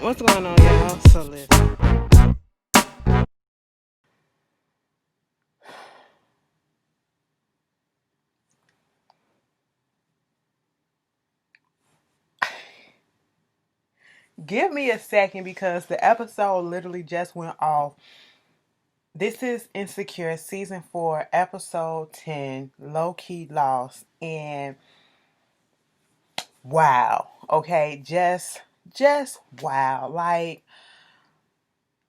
What's going on, y'all? So listen. Give me a second because the episode literally just went off. This is Insecure season 4, episode 10, Lowkey Lost. And wow. Okay, just wow. Like,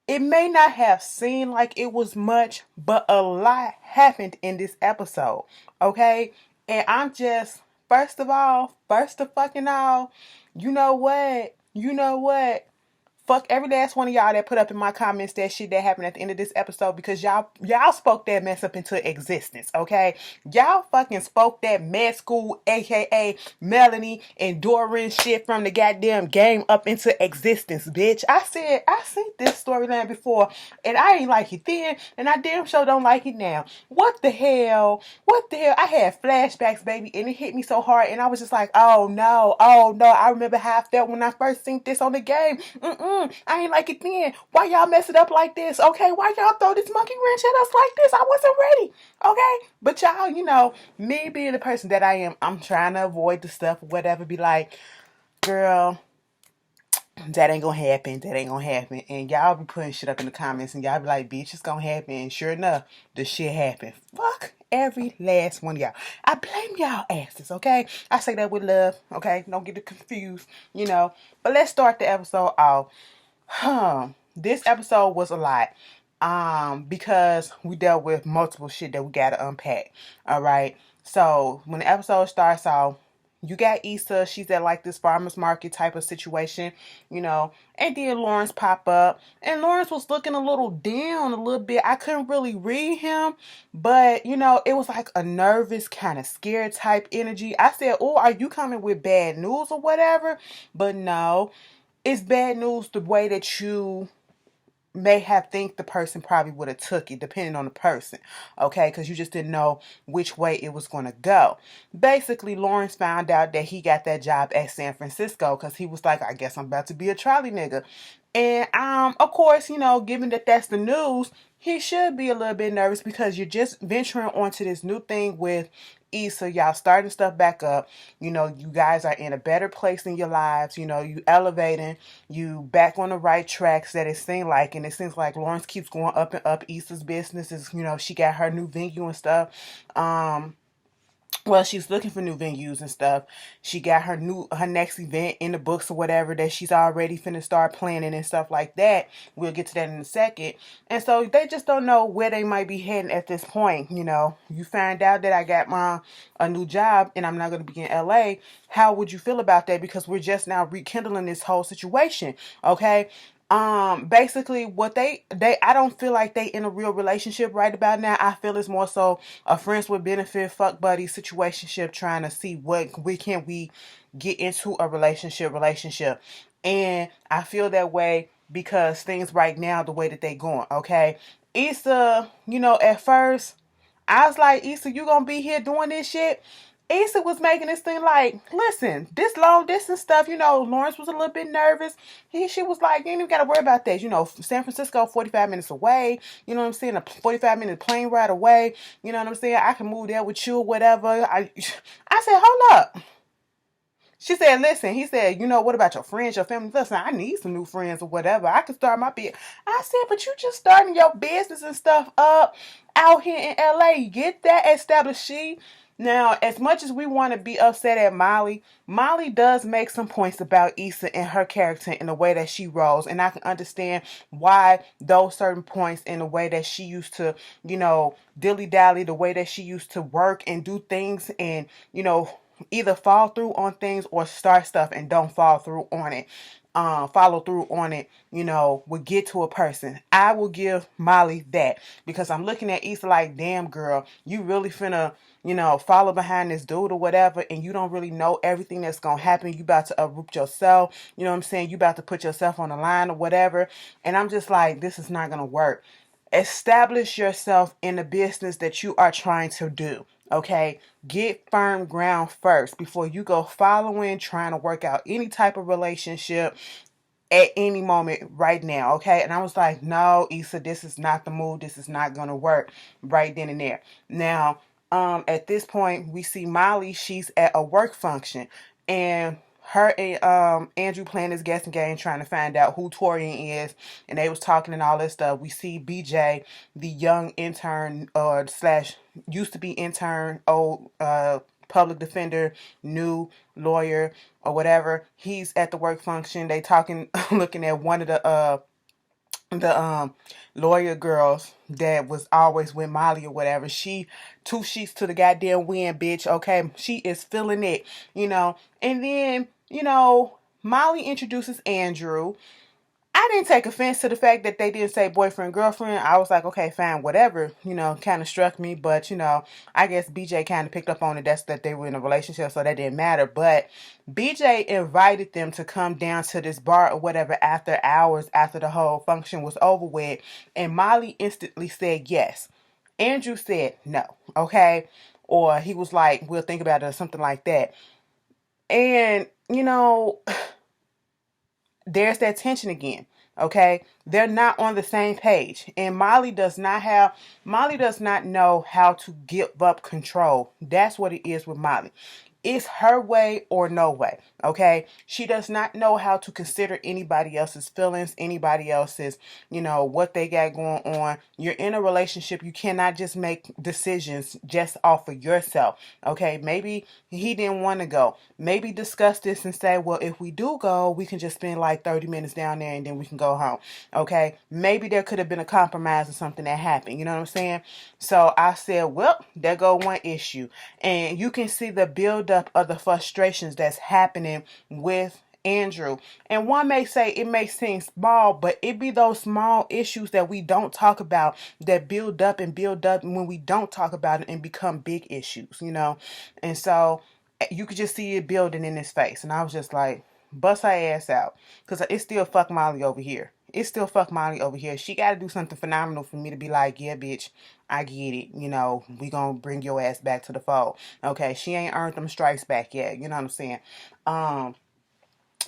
it may not have seemed like it was much, but a lot happened in this episode. Okay? And I'm just, first of fucking all, you know what? You know what? Fuck every last one of y'all that put up in my comments that shit that happened at the end of this episode, because y'all spoke that mess up into existence, okay? Y'all fucking spoke that med school, aka Melanie and Doran shit from the goddamn game up into existence, bitch. I seen this storyline before, and I ain't like it then, and I damn sure don't like it now. What the hell? What the hell? I had flashbacks, baby, and it hit me so hard, and I was just like, oh no, oh no. I remember how I felt when I first seen this on the game. I ain't like it then. Why y'all mess it up like this? Okay, why y'all throw this monkey wrench at us like this? I wasn't ready. Okay, but y'all, me being the person that I am, I'm trying to avoid the stuff, whatever. Be like, girl, that ain't gonna happen. That ain't gonna happen. And y'all be putting shit up in the comments, and y'all be like, bitch, it's gonna happen. And sure enough, the shit happened. Fuck every last one of y'all. I blame y'all asses, okay? I say that with love, okay? Don't get it confused. But let's start the episode off. This episode was a lot. Because we dealt with multiple shit that we gotta unpack. All right. So when the episode starts off, you got Issa. She's at like this farmer's market type of situation. And then Lawrence pop up. And Lawrence was looking a little down a little bit. I couldn't really read him. But, it was like a nervous, kind of scared type energy. I said, oh, are you coming with bad news or whatever? But no. It's bad news the way that you may have think the person probably would have took it, depending on the person, okay, because you just didn't know which way it was going to go. Basically, Lawrence found out that he got that job at San Francisco because he was like, I guess I'm about to be a trolley nigga. And of course, given that that's the news, he should be a little bit nervous because you're just venturing onto this new thing with Issa. Y'all starting stuff back up. You guys are in a better place in your lives. You elevating, you back on the right tracks that it seems like. And it seems like Lawrence keeps going up and up. Issa's business is, she got her new venue and stuff. Well, she's looking for new venues and stuff. She got her next event in the books or whatever that she's already finna start planning and stuff like that. We'll get to that in a second. And so they just don't know where they might be heading at this point. You find out that I got a new job and I'm not gonna be in LA. How would you feel about that? Because we're just now rekindling this whole situation. Okay. Basically what they I don't feel like they in a real relationship right about now. I feel it's more so a friends with benefit, fuck buddy situationship, trying to see what we can get into a relationship. And I feel that way because things right now the way that they going. Okay. Issa, at first I was like, Issa, you gonna be here doing this shit? Issa was making this thing like, listen, this long distance stuff, Lawrence was a little bit nervous. She was like, you ain't even got to worry about that. San Francisco, 45 minutes away. You know what I'm saying? A 45-minute plane ride away. You know what I'm saying? I can move there with you or whatever. I said, hold up. She said, listen, he said, what about your friends, your family? Listen, I need some new friends or whatever. I can start my business. I said, but you just starting your business and stuff up out here in LA. Get that established. Now, as much as we want to be upset at Molly, Molly does make some points about Issa and her character and the way that she rolls. And I can understand why those certain points in the way that she used to, dilly-dally, the way that she used to work and do things and, either fall through on things or start stuff and don't follow through on it. Would get to a person. I will give Molly that because I'm looking at Issa like, damn girl, you really finna, follow behind this dude or whatever, and you don't really know everything that's gonna happen. You about to uproot yourself, you know what I'm saying? You about to put yourself on the line or whatever. And I'm just like, this is not gonna work. Establish yourself in the business that you are trying to do. Okay, get firm ground first before you go following, trying to work out any type of relationship. at any moment right now, okay? And I was like, no, Issa, this is not the move. This is not gonna work right then and there. Now, at this point, we see Molly. She's at a work function, and her and Andrew playing this guessing game, trying to find out who Torian is, and they was talking and all this stuff. We see BJ, the young intern, slash used to be intern, old public defender, new lawyer or whatever. He's at the work function. They talking, looking at one of the lawyer girls that was always with Molly or whatever. She 2 sheets to the goddamn wind, bitch. Okay, she is feeling it, And then Molly introduces Andrew. I didn't take offense to the fact that they didn't say boyfriend, girlfriend. I was like, okay, fine, whatever, kind of struck me. But, I guess BJ kind of picked up on it. That's that they were in a relationship, so that didn't matter. But BJ invited them to come down to this bar or whatever after hours, after the whole function was over with. And Molly instantly said yes. Andrew said no, okay? Or he was like, we'll think about it or something like that. And, there's that tension again. Okay, they're not on the same page, and Molly does not know how to give up control. That's what it is with Molly. It's her way or no way. Okay, she does not know how to consider anybody else's feelings, anybody else's, what they got going on. You're in a relationship. You cannot just make decisions just off of yourself. Okay, maybe he didn't want to go. Maybe discuss this and say, well, if we do go, we can just spend like 30 minutes down there and then we can go home. Okay, maybe there could have been a compromise or something that happened. You know what I'm saying? So I said, well, there go one issue. And you can see the buildup of the frustrations that's happening with Andrew. And one may say it may seem small, but it be those small issues that we don't talk about that build up when we don't talk about it and become big issues, And so you could just see it building in his face. And I was just like, bust her ass out. Because it's still fuck Molly over here. It's still fuck Molly over here. She got to do something phenomenal for me to be like, yeah, bitch, I get it. We going to bring your ass back to the fold. Okay, she ain't earned them strikes back yet. You know what I'm saying?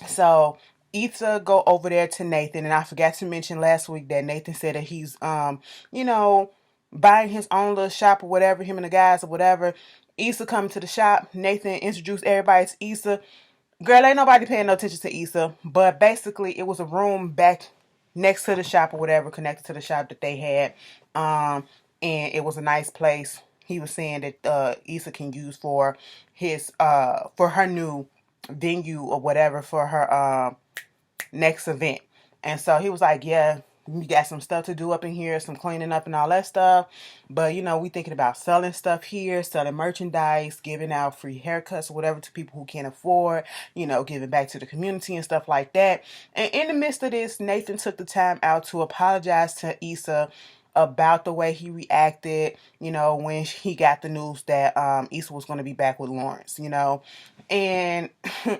So Issa go over there to Nathan, and I forgot to mention last week that Nathan said that he's, buying his own little shop or whatever, him and the guys or whatever. Issa coming to the shop. Nathan introduced everybody to Issa. Girl, ain't nobody paying no attention to Issa, but basically it was a room back next to the shop or whatever, connected to the shop that they had, and it was a nice place. He was saying that Issa can use for his for her new venue or whatever for her next event. And so he was like, yeah, we got some stuff to do up in here, some cleaning up and all that stuff. But, we thinking about selling stuff here, selling merchandise, giving out free haircuts or whatever to people who can't afford, giving back to the community and stuff like that. And in the midst of this, Nathan took the time out to apologize to Issa about the way he reacted, when he got the news that Issa was going to be back with Lawrence, And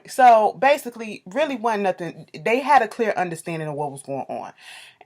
so basically, really wasn't nothing. They had a clear understanding of what was going on.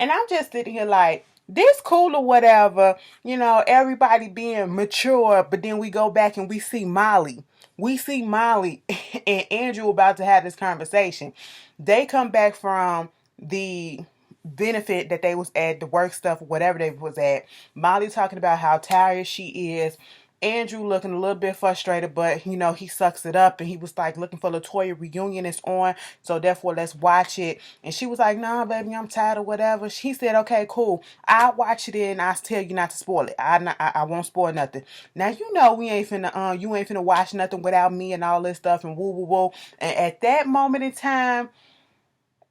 And I'm just sitting here like, this cool or whatever, everybody being mature, but then we go back and we see Molly. We see Molly and Andrew about to have this conversation. They come back from the benefit that they was at, the work stuff, whatever they was at. Molly talking about how tired she is. Andrew looking a little bit frustrated, but he sucks it up, and he was like, looking for Latoya reunion is on, so therefore let's watch it. And she was like, nah, baby, I'm tired or whatever. He said, okay, cool, I'll watch it and I'll tell you not to spoil it. I won't spoil nothing. Now we ain't finna you ain't finna watch nothing without me and all this stuff and woo woo woo. And at that moment in time,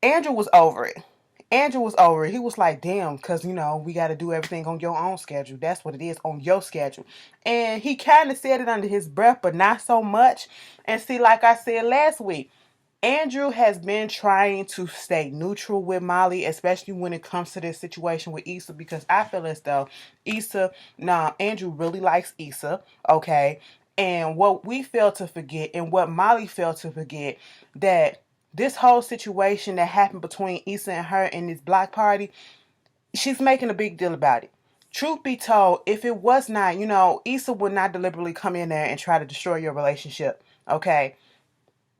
Andrew was over it. Andrew was over it. He was like, damn, because, we got to do everything on your own schedule. That's what it is, on your schedule. And he kind of said it under his breath, but not so much. And see, like I said last week, Andrew has been trying to stay neutral with Molly, especially when it comes to this situation with Issa, because I feel as though Andrew really likes Issa, okay? And what we fail to forget, and what Molly failed to forget, that this whole situation that happened between Issa and her in this block party, she's making a big deal about it. Truth be told, if it was not, Issa would not deliberately come in there and try to destroy your relationship, okay?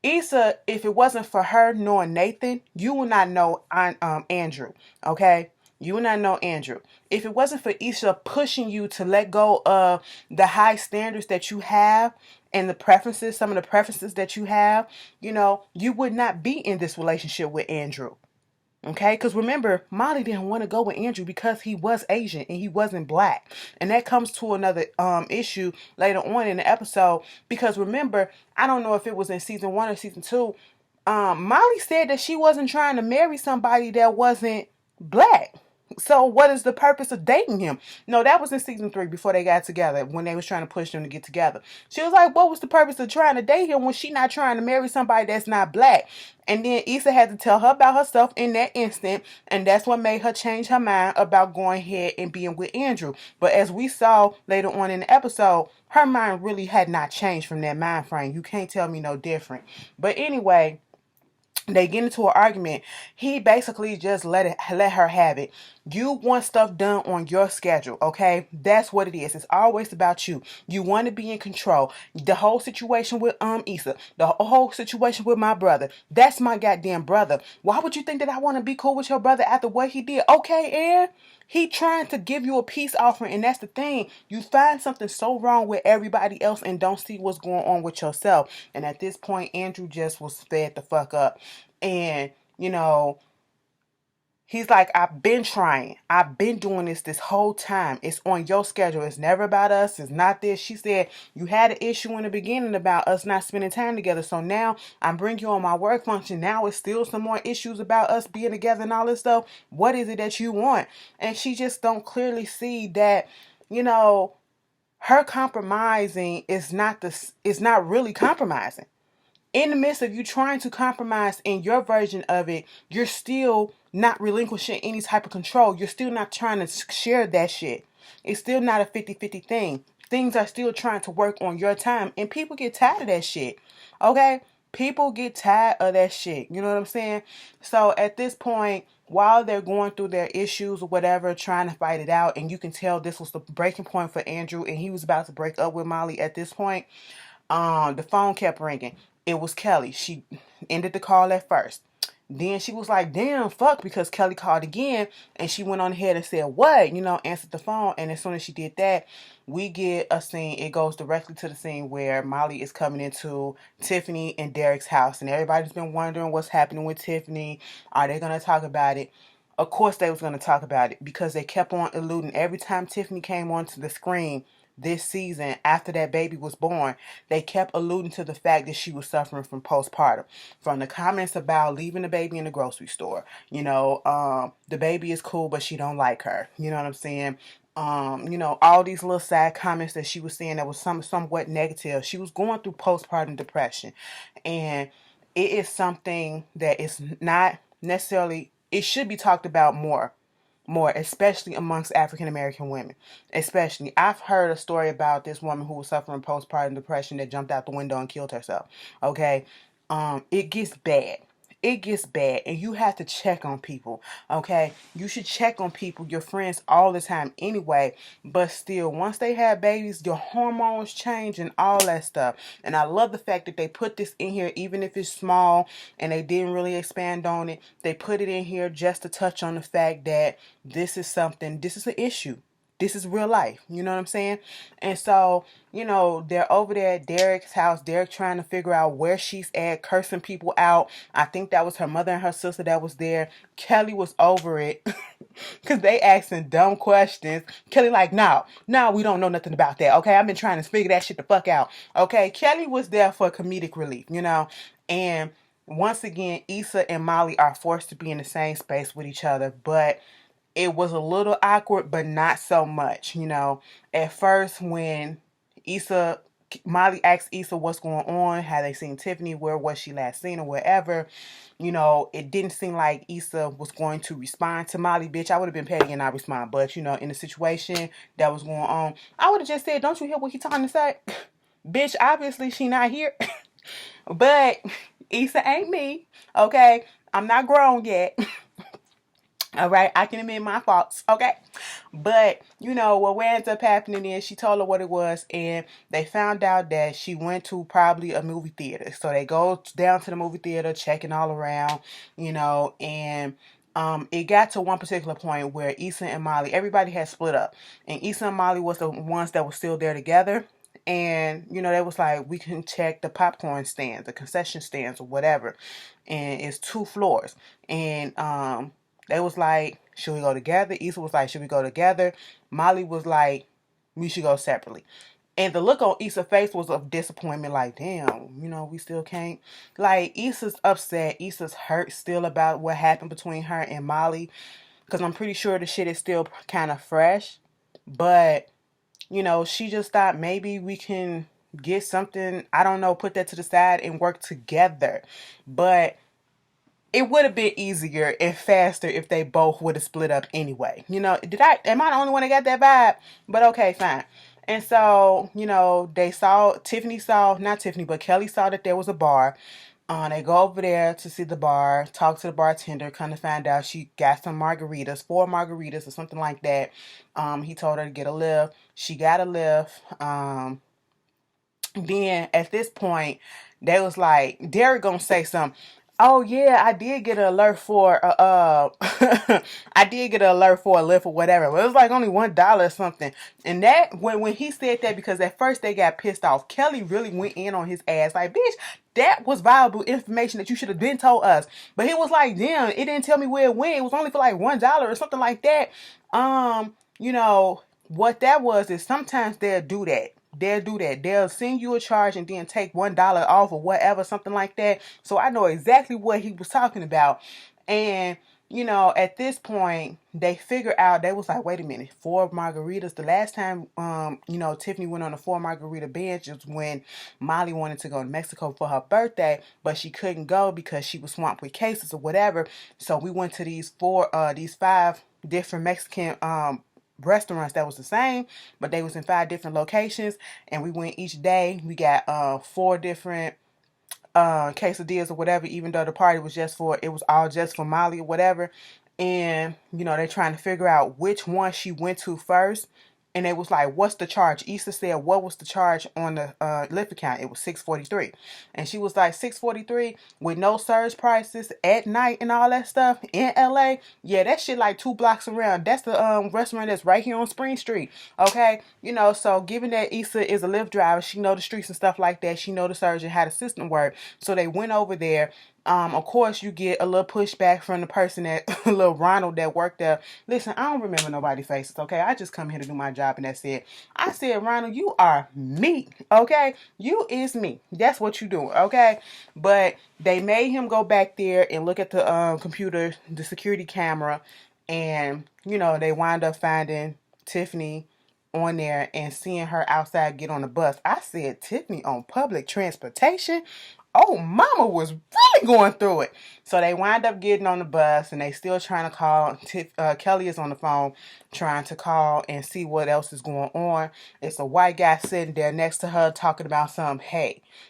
Issa, if it wasn't for her knowing Nathan, you would not know Andrew. Okay, you would not know Andrew. If it wasn't for Issa pushing you to let go of the high standards that you have and the preferences, some of the preferences that you have, you would not be in this relationship with Andrew. Okay, because remember, Molly didn't want to go with Andrew because he was Asian and he wasn't black, and that comes to another issue later on in the episode. Because remember, I don't know if it was in season 1 or season 2. Molly said that she wasn't trying to marry somebody that wasn't black. So what is the purpose of dating him? No, that was in season 3 before they got together, when they was trying to push them to get together. She was like, what was the purpose of trying to date him when she not trying to marry somebody that's not black? And then Issa had to tell her about herself in that instant, and that's what made her change her mind about going ahead and being with Andrew. But as we saw later on in the episode, her mind really had not changed from that mind frame. You can't tell me no different. But anyway, they get into an argument. He basically just let her have it. You want stuff done on your schedule, okay? That's what it is. It's always about you. You want to be in control. The whole situation with Issa, the whole situation with my brother. That's my goddamn brother. Why would you think that I want to be cool with your brother after what he did? Okay, Aaron. He trying to give you a peace offering, and that's the thing. You find something so wrong with everybody else and don't see what's going on with yourself. And at this point, Andrew just was fed the fuck up. And, he's like, I've been trying. I've been doing this whole time. It's on your schedule. It's never about us. It's not this. She said, you had an issue in the beginning about us not spending time together. So now I'm bringing you on my work function. Now it's still some more issues about us being together and all this stuff. What is it that you want? And she just don't clearly see that, her compromising is not really compromising. In the midst of you trying to compromise in your version of it, you're still not relinquishing any type of control. You're still not trying to share that shit. It's still not a 50-50 thing. Things are still trying to work on your time, and people get tired of that shit. Okay? People get tired of that shit. You know what I'm saying? So at this point, while they're going through their issues or whatever, trying to fight it out, and you can tell this was the breaking point for Andrew, and he was about to break up with Molly at this point, the phone kept ringing. It was Kelly. She ended the call at first. Then she was like, damn, fuck, because Kelly called again, and she went on ahead and said, what? Answered the phone. And as soon as she did that, we get a scene. It goes directly to the scene where Molly is coming into Tiffany and Derek's house. And everybody's been wondering what's happening with Tiffany. Are they going to talk about it? Of course they was going to talk about it, because they kept on alluding. Every time Tiffany came onto the screen this season, after that baby was born, they kept alluding to the fact that she was suffering from postpartum. From the comments about leaving the baby in the grocery store, the baby is cool, but she don't like her. You know what I'm saying? All these little side comments that she was saying that was somewhat negative. She was going through postpartum depression, and it is something that is not necessarily. It should be talked about more, especially amongst African American women. Especially, I've heard a story about this woman who was suffering postpartum depression that jumped out the window and killed herself. Okay, it gets bad. It gets bad, and you have to check on people. Okay, you should check on people, your friends, all the time anyway. But still, once they have babies, your hormones change and all that stuff. And I love the fact that they put this in here, even if it's small, and they didn't really expand on it. They put it in here just to touch on the fact that this is an issue. This is real life. You know what I'm saying? And so, they're over there at Derek's house. Derek trying to figure out where she's at, cursing people out. I think that was her mother and her sister that was there. Kelly was over it because they asking dumb questions. Kelly like, no, we don't know nothing about that. Okay, I've been trying to figure that shit the fuck out. Okay, Kelly was there for comedic relief, And once again, Issa and Molly are forced to be in the same space with each other, but it was a little awkward, but not so much, At first, when Molly asked Issa what's going on, had they seen Tiffany, where was she last seen, or wherever, it didn't seem like Issa was going to respond to Molly. Bitch, I would have been petty and not respond, but, in the situation that was going on, I would have just said, don't you hear what he trying to say? Bitch, obviously she not here. But Issa ain't me, okay? I'm not grown yet. All right, I can admit my faults, okay? But, what ends up happening is she told her what it was, and they found out that she went to probably a movie theater. So they go down to the movie theater, checking all around, and it got to one particular point where Issa and Molly, everybody had split up, and Issa and Molly was the ones that were still there together. And they was like, we can check the popcorn stands, the concession stands, or whatever. And it's 2 floors. And they was like, should we go together? Issa was like, should we go together? Molly was like, we should go separately. And the look on Issa's face was of disappointment, like, damn, we still can't. Like, Issa's upset. Issa's hurt still about what happened between her and Molly. Because I'm pretty sure the shit is still kind of fresh. But, she just thought maybe we can get something, I don't know, put that to the side and work together. But it would have been easier and faster if they both would have split up anyway. Am I the only one that got that vibe? But okay, fine. And so, not Tiffany, but Kelly saw that there was a bar. They go over there to see the bar, talk to the bartender, kind of find out she got some margaritas, 4 margaritas or something like that. He told her to get a lift. She got a lift. Then at this point, they was like, Derek gonna say something. Oh yeah, I did get an alert for I did get an alert for a lift or whatever. But it was like only $1 or something. And that when he said that, because at first they got pissed off, Kelly really went in on his ass. Like, bitch, that was valuable information that you should have been told us. But he was like, damn, it didn't tell me where it went. It was only for like $1 or something like that. What that was is sometimes they'll do that. They'll send you a charge and then take $1 off or whatever, something like that. So I know exactly what he was talking about. And, at this point, they figure out, they was like, wait a minute, 4 margaritas. The last time, Tiffany went on a 4 margarita binge was when Molly wanted to go to Mexico for her birthday, but she couldn't go because she was swamped with cases or whatever. So we went to these 5 different Mexican, restaurants that was the same, but they was in 5 different locations, and we went each day. We got 4 different quesadillas or whatever, even though the party was it was all just for Molly or whatever. And they're trying to figure out which one she went to first. And they was like, what's the charge? Issa said, what was the charge on the Lyft account? It was $643. And she was like, $643 with no surge prices at night and all that stuff in LA. Yeah, that shit like 2 blocks around. That's the restaurant that's right here on Spring Street. Okay? So given that Issa is a Lyft driver, she know the streets and stuff like that. She know the surge and how the system work. So they went over there. Of course, you get a little pushback from the person little Ronald that worked there. Listen, I don't remember nobody's faces, okay? I just come here to do my job, and that's it. I said, Ronald, you are me, okay? You is me. That's what you doing, okay? But they made him go back there and look at the computer, the security camera, and, they wind up finding Tiffany on there and seeing her outside get on the bus. I said, Tiffany on public transportation? Oh, mama was really going through it. So they wind up getting on the bus, and they still trying to call. Kelly is on the phone trying to call and see what else is going on. It's a white guy sitting there next to her talking about something.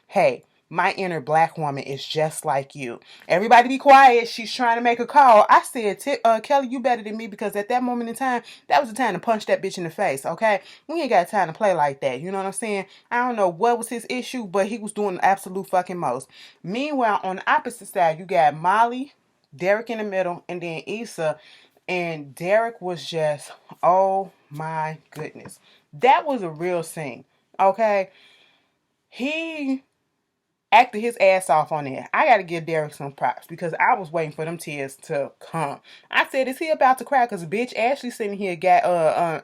Hey, my inner black woman is just like you. Everybody be quiet. She's trying to make a call. I said, Kelly, you better than me, because at that moment in time, that was the time to punch that bitch in the face, okay? We ain't got time to play like that. You know what I'm saying? I don't know what was his issue, but he was doing the absolute fucking most. Meanwhile, on the opposite side, you got Molly, Derek in the middle, and then Issa. And Derek was just, oh my goodness. That was a real scene, okay? He acted his ass off on there. I gotta give Derek some props, because I was waiting for them tears to come. I said, is he about to cry? Because bitch, Ashley sitting here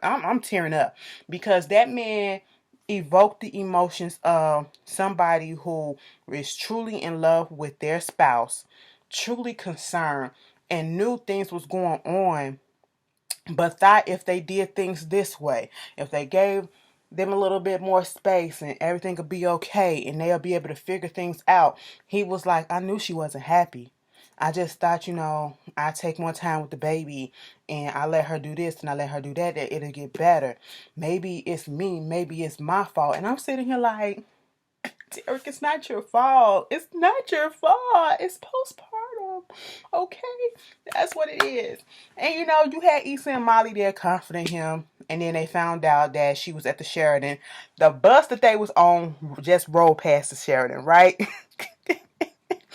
I'm tearing up, because that man evoked the emotions of somebody who is truly in love with their spouse, truly concerned, and knew things was going on, but thought if they did things this way, if they gave them a little bit more space, and everything could be okay, and they'll be able to figure things out. He was like, I knew she wasn't happy. I just thought, I take more time with the baby, and I let her do this and I let her do that it'll get better. Maybe it's me. Maybe it's my fault. And I'm sitting here like, Derek, it's not your fault. It's not your fault. It's postpartum. Okay, that's what it is. And you had Issa and Molly there comforting him, and then they found out that she was at the Sheridan. The bus that they was on just rolled past the Sheridan, right?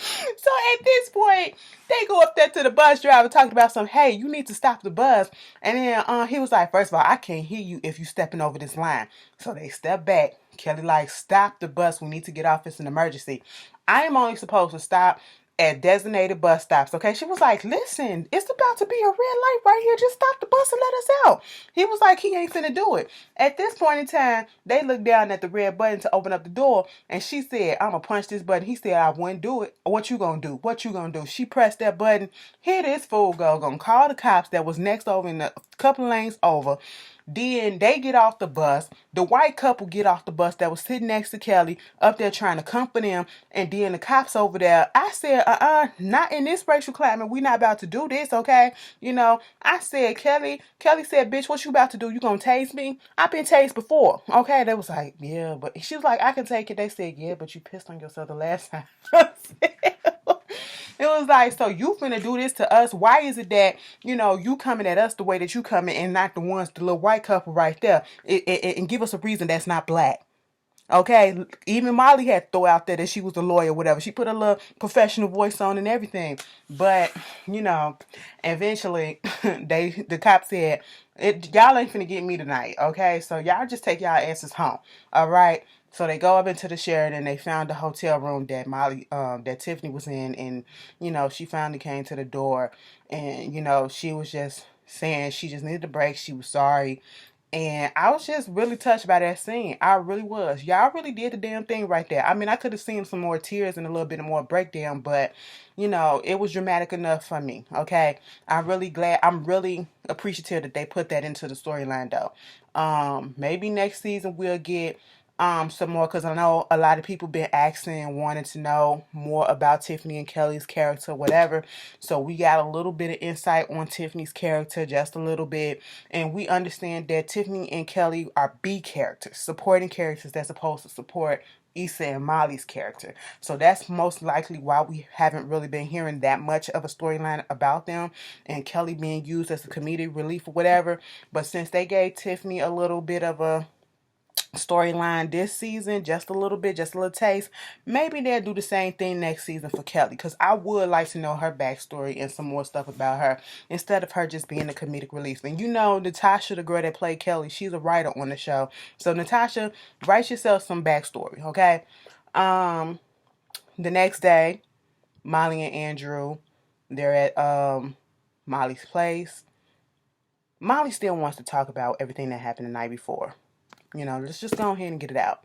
So at this point, they go up there to the bus driver talking about some, hey, you need to stop the bus. And then he was like, first of all, I can't hear you if you stepping over this line. So they step back. Kelly like, stop the bus. We need to get off. It's an emergency. I am only supposed to stop at designated bus stops. Okay, she was like, listen, it's about to be a red light right here. Just stop the bus and let us out. He was like, he ain't finna do it. At this point in time, they looked down at the red button to open up the door, and she said, I'm gonna punch this button. He said, I wouldn't do it. What you gonna do? What you gonna do? She pressed that button. Here this fool gonna call the cops that was next over in a couple lanes over. Then they get off the bus. The white couple get off the bus that was sitting next to Kelly up there trying to comfort them. And then the cops over there. I said, not in this racial climate. We not about to do this, okay? I said, Kelly said, bitch, what you about to do? You gonna tase me? I've been tased before, okay? They was like, yeah, but she was like, I can take it. They said, yeah, but you pissed on yourself the last time. It was like, so you finna do this to us? Why is it that, you coming at us the way that you coming and not the little white couple right there? And give us a reason that's not black. Okay, even Molly had to throw out there that she was a lawyer, whatever. She put a little professional voice on and everything. But, eventually the cop said, y'all ain't finna get me tonight, okay? So y'all just take y'all asses home, all right? So they go up into the Sheraton. They found the hotel room that that Tiffany was in, and she finally came to the door, and she was just saying she just needed a break. She was sorry. And I was just really touched by that scene. I really was. Y'all really did the damn thing right there. I mean, I could have seen some more tears and a little bit more breakdown, but, it was dramatic enough for me, okay? I'm really appreciative that they put that into the storyline, though. Maybe next season we'll get some more, because I know a lot of people been asking and wanting to know more about Tiffany and Kelly's character, whatever. So we got a little bit of insight on Tiffany's character, just a little bit, and we understand that Tiffany and Kelly are B characters, supporting characters that's supposed to support Issa and Molly's character. So that's most likely why we haven't really been hearing that much of a storyline about them, and Kelly being used as a comedic relief or whatever. But since they gave Tiffany a little bit of a storyline this season, just a little bit, just a little taste, maybe they'll do the same thing next season for Kelly, because I would like to know her backstory and some more stuff about her instead of her just being a comedic relief. And Natasha, the girl that played Kelly, she's a writer on the show. So Natasha, write yourself some backstory, okay? The next day, Molly and Andrew, they're at Molly's place. Molly still wants to talk about everything that happened the night before. Let's just go ahead and get it out.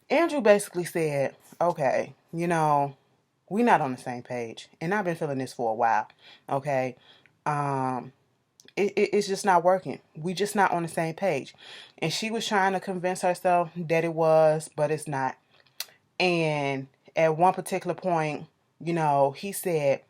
Andrew basically said, okay, we're not on the same page. And I've been feeling this for a while. Okay. It's just not working. We just not on the same page. And she was trying to convince herself that it was, but it's not. And at one particular point, he said,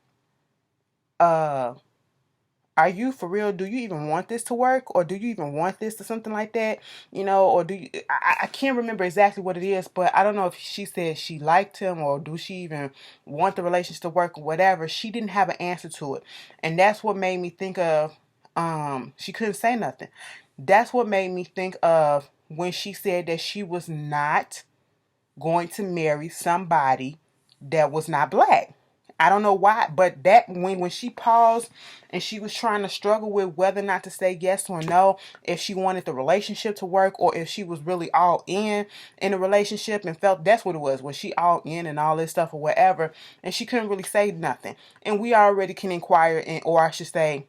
are you for real? Do you even want this to work? Or do you even want this or something like that? Or do you, I can't remember exactly what it is, but I don't know if she said she liked him or do she even want the relationship to work or whatever. She didn't have an answer to it. And that's what made me think of, she couldn't say nothing. That's what made me think of when she said that she was not going to marry somebody that was not black. I don't know why, but that when she paused and she was trying to struggle with whether or not to say yes or no, if she wanted the relationship to work or if she was really all in a relationship and felt that's what it was she all in and all this stuff or whatever, and she couldn't really say nothing. And we already can inquire, or I should say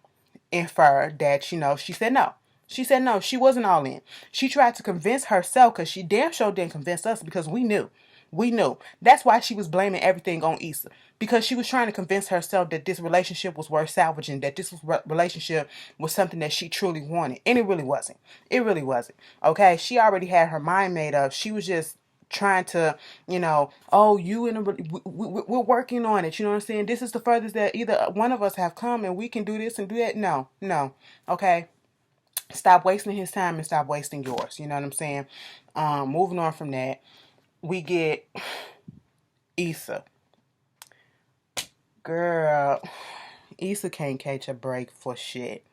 infer that, she said no. She said no, she wasn't all in. She tried to convince herself, because she damn sure didn't convince us, because we knew. We knew. That's why she was blaming everything on Issa. Because she was trying to convince herself that this relationship was worth salvaging, that this relationship was something that she truly wanted. And it really wasn't. It really wasn't. Okay? She already had her mind made up. She was just trying to, oh, we're working on it. You know what I'm saying? This is the furthest that either one of us have come, and we can do this and do that. No. Okay? Stop wasting his time and stop wasting yours. You know what I'm saying? Moving on from that, we get Issa. Girl, Issa can't catch a break for shit.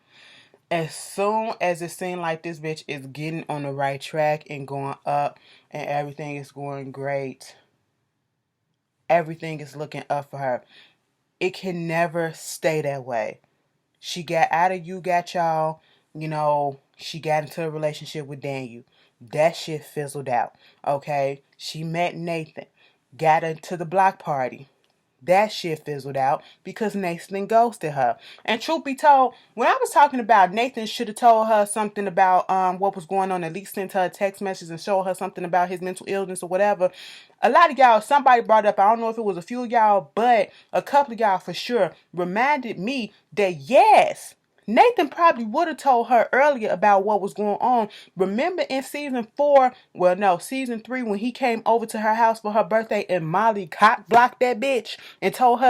As soon as it seemed like this bitch is getting on the right track and going up and everything is going great, everything is looking up for her. It can never stay that way. She got out of You Got Y'all, she got into a relationship with Daniel. That shit fizzled out. Okay? She met Nathan, got into the block party. That shit fizzled out because Nathan ghosted her. And truth be told, when I was talking about Nathan should have told her something about what was going on, at least sent her a text message and showed her something about his mental illness or whatever. A lot of y'all, somebody brought up, I don't know if it was a few of y'all, but a couple of y'all for sure reminded me that yes, Nathan probably would have told her earlier about what was going on. Remember in season 3, when he came over to her house for her birthday and Molly cock blocked that bitch and told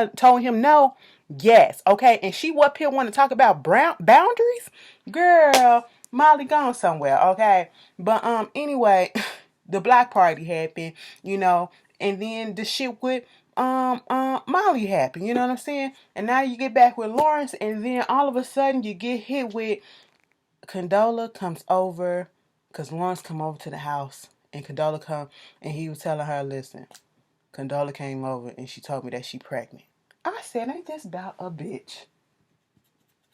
him no? Yes, okay. And she up here want to talk about boundaries? Girl, Molly gone somewhere, okay? But anyway, the block party happened, and then the shit with Molly happened, you know what I'm saying? And now you get back with Lawrence, and then all of a sudden you get hit with Condola comes over, because Lawrence come over to the house, and Condola come, and he was telling her, listen, Condola came over, and she told me that she pregnant. I said, ain't this about a bitch?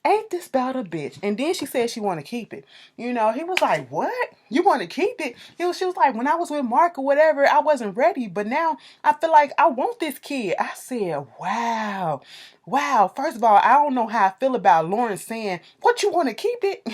Ain't this about a bitch? And then she said she want to keep it. He was like, what? You want to keep it? She was like, when I was with Mark or whatever, I wasn't ready. But now I feel like I want this kid. I said, wow. Wow. First of all, I don't know how I feel about Lauren saying, what, you want to keep it?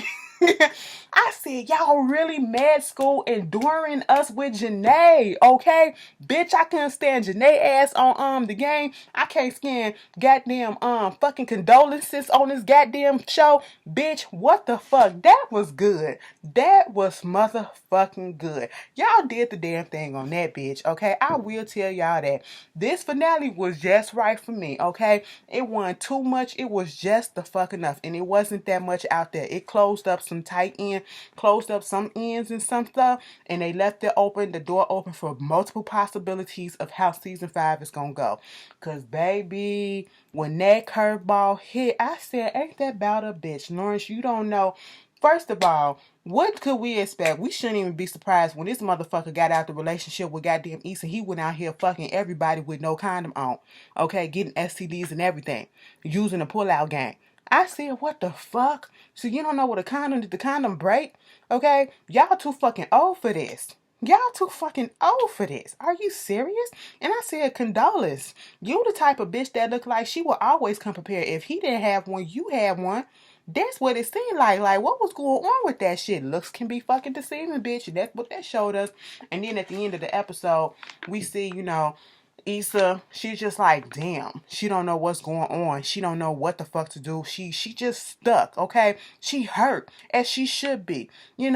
I said, y'all really mad school enduring us with Janae, okay? Bitch, I couldn't stand Janae ass on the game. I can't stand goddamn fucking condolences on this goddamn show. Bitch, what the fuck? That was good. That was motherfucking good. Y'all did the damn thing on that bitch, okay? I will tell y'all that. This finale was just right for me, okay? It wasn't too much. It was just the fuck enough. And it wasn't that much out there. It closed up some closed up some ends and some stuff. And they left the door open for multiple possibilities of how season 5 is going to go. Because, baby, when that curveball hit, I said, ain't that about a bitch? Lawrence, you don't know. First of all, what could we expect? We shouldn't even be surprised when this motherfucker got out the relationship with goddamn Issa. He went out here fucking everybody with no condom on. Okay, getting STDs and everything. Using a pull-out game. I said, what the fuck? So you don't know what a condom, did the condom break? Okay? Y'all too fucking old for this. Y'all too fucking old for this. Are you serious? And I said, condolence. You the type of bitch that look like she will always come prepared. If he didn't have one, you had one. That's what it seemed like. Like, what was going on with that shit? Looks can be fucking deceiving, bitch. And that's what that showed us. And then at the end of the episode, we see, Issa, she's just like, damn, she don't know what's going on. She don't know what the fuck to do. She just stuck, okay? She hurt, as she should be. He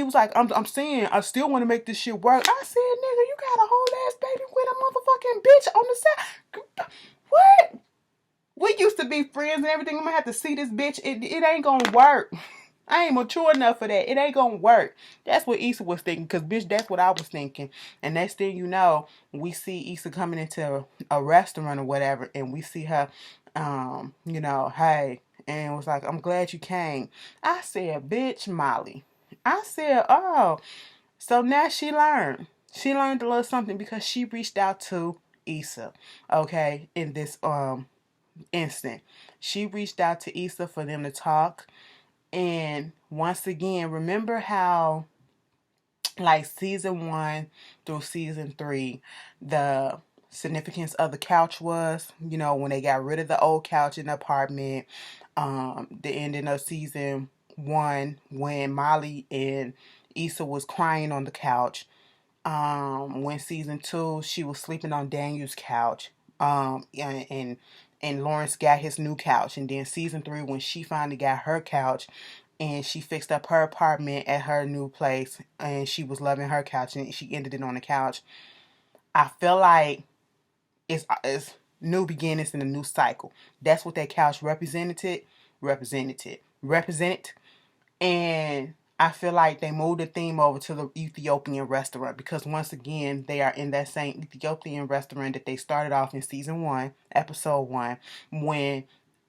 was like, I'm saying, I still want to make this shit work. I said, nigga, you got a whole ass baby with a motherfucking bitch on the side. What? We used to be friends and everything. I'm gonna have to see this bitch. It ain't gonna work. I ain't mature enough for that. It ain't gonna work. That's what Issa was thinking. Because, bitch, that's what I was thinking. And next thing you know, we see Issa coming into a restaurant or whatever. And we see her, hey. And it was like, I'm glad you came. I said, bitch, Molly. I said, oh. So now she learned. She learned a little something because she reached out to Issa. Okay. In this, instant. She reached out to Issa for them to talk. And once again, remember how like season 1 through season 3, the significance of the couch was, when they got rid of the old couch in the apartment. The ending of season 1 when Molly and Issa was crying on the couch. When season 2 she was sleeping on Daniel's couch. And Lawrence got his new couch. And then season 3 when she finally got her couch and she fixed up her apartment at her new place and she was loving her couch and she ended it on the couch. I feel like it's new beginnings and a new cycle. That's what that couch represented. And I feel like they moved the theme over to the Ethiopian restaurant because once again they are in that same Ethiopian restaurant that they started off in season 1, episode 1, when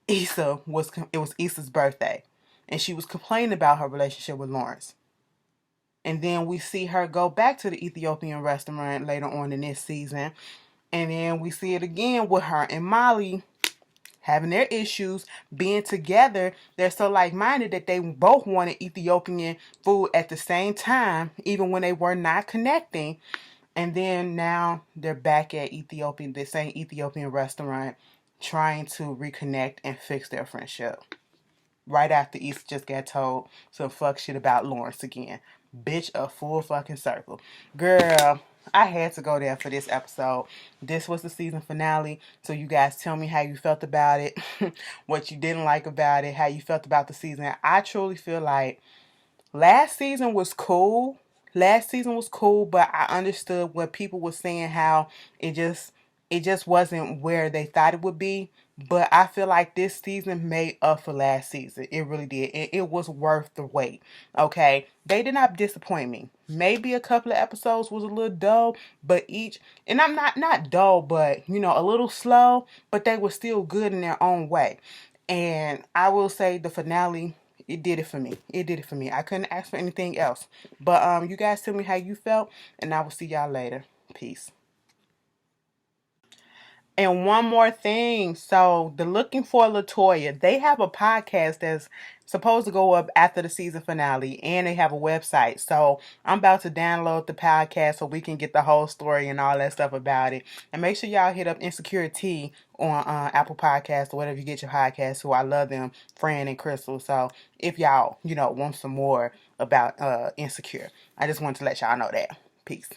it was Issa's birthday, and she was complaining about her relationship with Lawrence. And then we see her go back to the Ethiopian restaurant later on in this season, and then we see it again with her and Molly having their issues, being together. They're so like-minded that they both wanted Ethiopian food at the same time, even when they were not connecting. And then now they're back at the same Ethiopian restaurant, trying to reconnect and fix their friendship. Right after Issa just got told some fuck shit about Lawrence again. Bitch, a full fucking circle. Girl, I had to go there for this episode. This was the season finale. So you guys tell me how you felt about it. What you didn't like about it. How you felt about the season. I truly feel like last season was cool. But I understood what people were saying, how it just wasn't where they thought it would be. But I feel like this season made up for last season. It really did. It was worth the wait. Okay. They did not disappoint me. Maybe a couple of episodes was a little dull, but and I'm not dull, but a little slow, but they were still good in their own way. And I will say the finale, it did it for me. It did it for me. I couldn't ask for anything else. But you guys tell me how you felt, and I will see y'all later. Peace. And one more thing. So, the Looking for Latoya, they have a podcast that's supposed to go up after the season finale, and they have a website. So, I'm about to download the podcast so we can get the whole story and all that stuff about it. And make sure y'all hit up Insecurity on Apple Podcasts or whatever you get your podcasts. Who I love them, Fran and Crystal. So, if y'all, want some more about Insecure, I just wanted to let y'all know that. Peace.